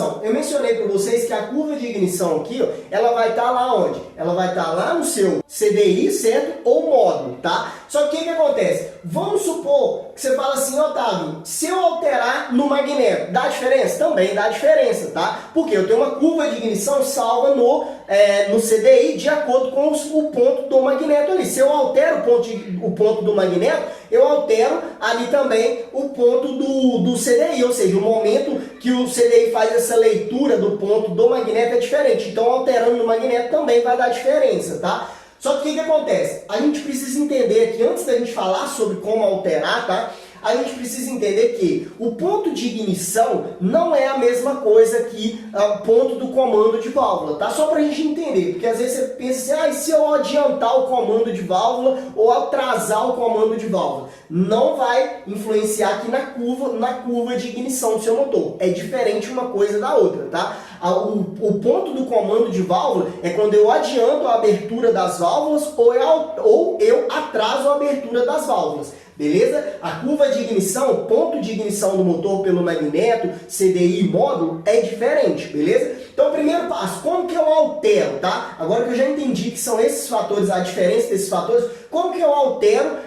ignição. Eu mencionei para vocês que a curva de ignição aqui, ó, ela vai estar lá onde? Ela vai estar lá no seu CDI, certo? Ou módulo, tá? Só que o que acontece? Vamos supor que você fala assim, Otávio, se eu alterar no magneto, dá diferença? Também dá diferença, tá? Porque eu tenho uma curva de ignição salva no CDI de acordo com o ponto do magneto ali. Se eu altero o ponto do magneto, eu altero ali também o ponto do CDI, ou seja, o momento que o CDI faz essa leitura do ponto do magneto é diferente. Então, alterando no magneto também vai dar diferença, tá? Só que o que acontece? A gente precisa entender que antes da gente falar sobre como alterar, tá? A gente precisa entender que o ponto de ignição não é a mesma coisa que o ponto do comando de válvula, tá? Só para a gente entender, porque às vezes você pensa assim, se eu adiantar o comando de válvula ou atrasar o comando de válvula, não vai influenciar aqui na curva de ignição do seu motor. É diferente uma coisa da outra, tá? O ponto do comando de válvula é quando eu adianto a abertura das válvulas ou eu atraso a abertura das válvulas. Beleza? A curva de ignição, o ponto de ignição do motor pelo magneto, CDI e módulo é diferente, beleza? Então, primeiro passo, como que eu altero, tá? Agora que eu já entendi que são esses fatores, a diferença desses fatores, como que eu altero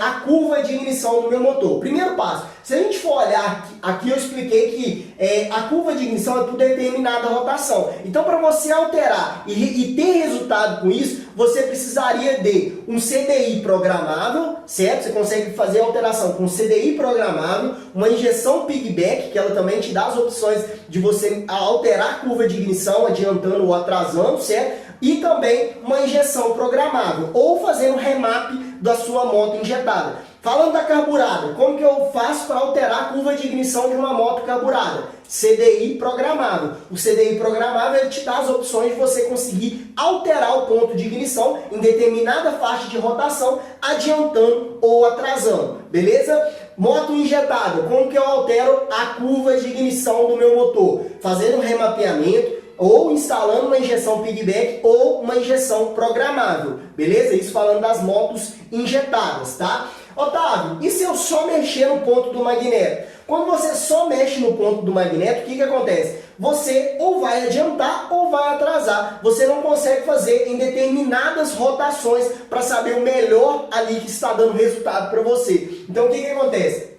a curva de ignição do meu motor? Primeiro passo, se a gente for olhar aqui eu expliquei que a curva de ignição é por determinada rotação. Então, para você alterar e ter resultado com isso, você precisaria de um CDI programável, certo? Você consegue fazer a alteração com CDI programável, uma injeção piggyback, que ela também te dá as opções de você alterar a curva de ignição, adiantando ou atrasando, certo? E também uma injeção programável, ou fazendo remap da sua moto injetada. Falando da carburada, como que eu faço para alterar a curva de ignição de uma moto carburada? CDI programável. O CDI programável ele te dá as opções de você conseguir alterar o ponto de ignição em determinada faixa de rotação, adiantando ou atrasando. Beleza? Moto injetada, como que eu altero a curva de ignição do meu motor? Fazendo um remapeamento, ou instalando uma injeção piggyback ou uma injeção programável, beleza? Isso falando das motos injetadas, tá? Otávio, e se eu só mexer no ponto do magneto? Quando você só mexe no ponto do magneto, o que acontece? Você ou vai adiantar ou vai atrasar. Você não consegue fazer em determinadas rotações para saber o melhor ali que está dando resultado para você. Então, o que acontece?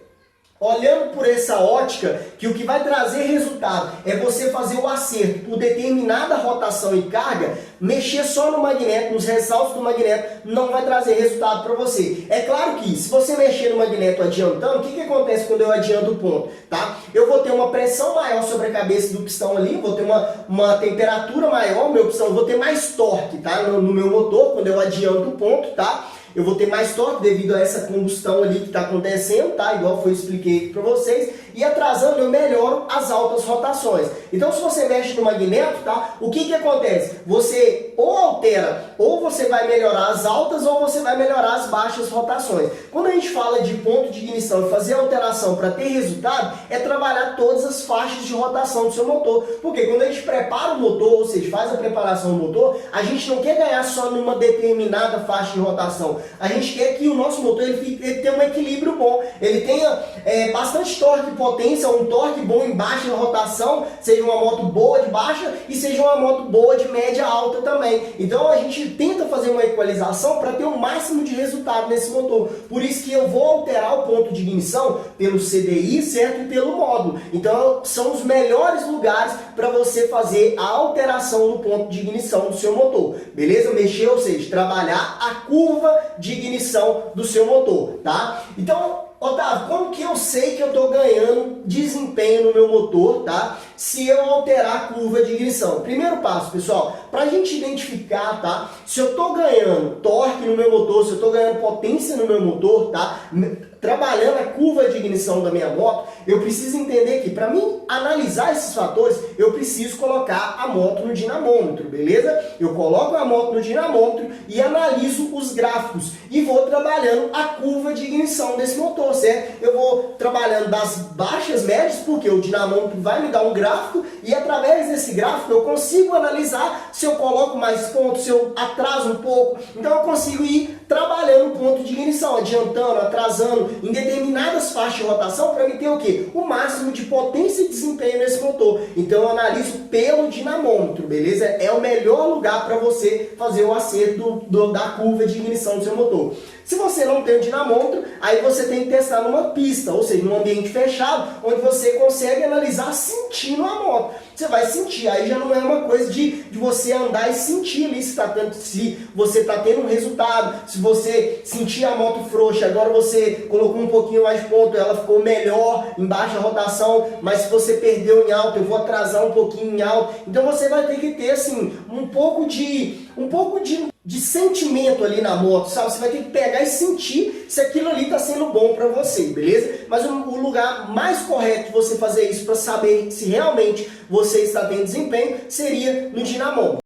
Olhando por essa ótica, que o que vai trazer resultado é você fazer o acerto por determinada rotação e carga, mexer só no magneto, nos ressaltos do magneto, não vai trazer resultado para você. É claro que se você mexer no magneto adiantando, o que acontece quando eu adianto o ponto? Tá? Eu vou ter uma pressão maior sobre a cabeça do pistão ali, vou ter uma temperatura maior, meu pistão, eu vou ter mais torque, tá? No meu motor, quando eu adianto o ponto, tá? Eu vou ter mais torque devido a essa combustão ali que está acontecendo, tá? Igual eu expliquei aqui para vocês. E atrasando eu melhoro as altas rotações. Então, se você mexe no magneto, tá? O que acontece? Você ou altera, ou você vai melhorar as altas, ou você vai melhorar as baixas rotações. Quando a gente fala de ponto de ignição e fazer alteração para ter resultado, é trabalhar todas as faixas de rotação do seu motor. Porque quando a gente prepara o motor, ou seja, faz a preparação do motor, a gente não quer ganhar só numa determinada faixa de rotação. A gente quer que o nosso motor ele tenha um equilíbrio bom, ele tenha bastante torque e potência, um torque bom em baixa rotação, seja uma moto boa de baixa e seja uma moto boa de média alta também. Então a gente tenta fazer uma equalização para ter o máximo de resultado nesse motor. Por isso que eu vou alterar o ponto de ignição pelo CDI, certo? E pelo módulo. Então são os melhores lugares para você fazer a alteração do ponto de ignição do seu motor. Beleza? Mexer, ou seja, trabalhar a curva de ignição do seu motor, tá? Então, Otávio, como que eu sei que eu estou ganhando desempenho no meu motor, tá? Se eu alterar a curva de ignição. Primeiro passo, pessoal, para a gente identificar, tá? Se eu estou ganhando torque no meu motor, se eu estou ganhando potência no meu motor, tá? Trabalhando a curva de ignição da minha moto, eu preciso entender que para mim analisar esses fatores, eu preciso colocar a moto no dinamômetro, beleza? Eu coloco a moto no dinamômetro e analiso os gráficos e vou trabalhando a curva de ignição desse motor, certo? Eu vou trabalhando das baixas, médias, porque o dinamômetro vai me dar um gráfico e através desse gráfico eu consigo analisar se eu coloco mais pontos, se eu atraso um pouco. Então eu consigo ir trabalhando o ponto de ignição, adiantando, atrasando, em determinadas faixas de rotação, para mim ter o quê? O máximo de potência e desempenho nesse motor. Então eu analiso pelo dinamômetro, beleza? É o melhor lugar para você fazer o acerto da curva de ignição do seu motor. Se você não tem o dinamômetro, aí você tem que testar numa pista, ou seja, num ambiente fechado, onde você consegue analisar sentindo a moto. Você vai sentir, aí já não é uma coisa de você andar e sentir ali se você está tendo um resultado, se você sentir a moto frouxa, agora você colocou um pouquinho mais de ponto, ela ficou melhor em baixa rotação, mas se você perdeu em alta, eu vou atrasar um pouquinho em alta. Então você vai ter que ter assim, um pouco de sentimento ali na moto, sabe? Você vai ter que pegar e sentir se aquilo ali está sendo bom para você, beleza? Mas o lugar mais correto de você fazer isso para saber se realmente você está tendo desempenho seria no dinamômetro.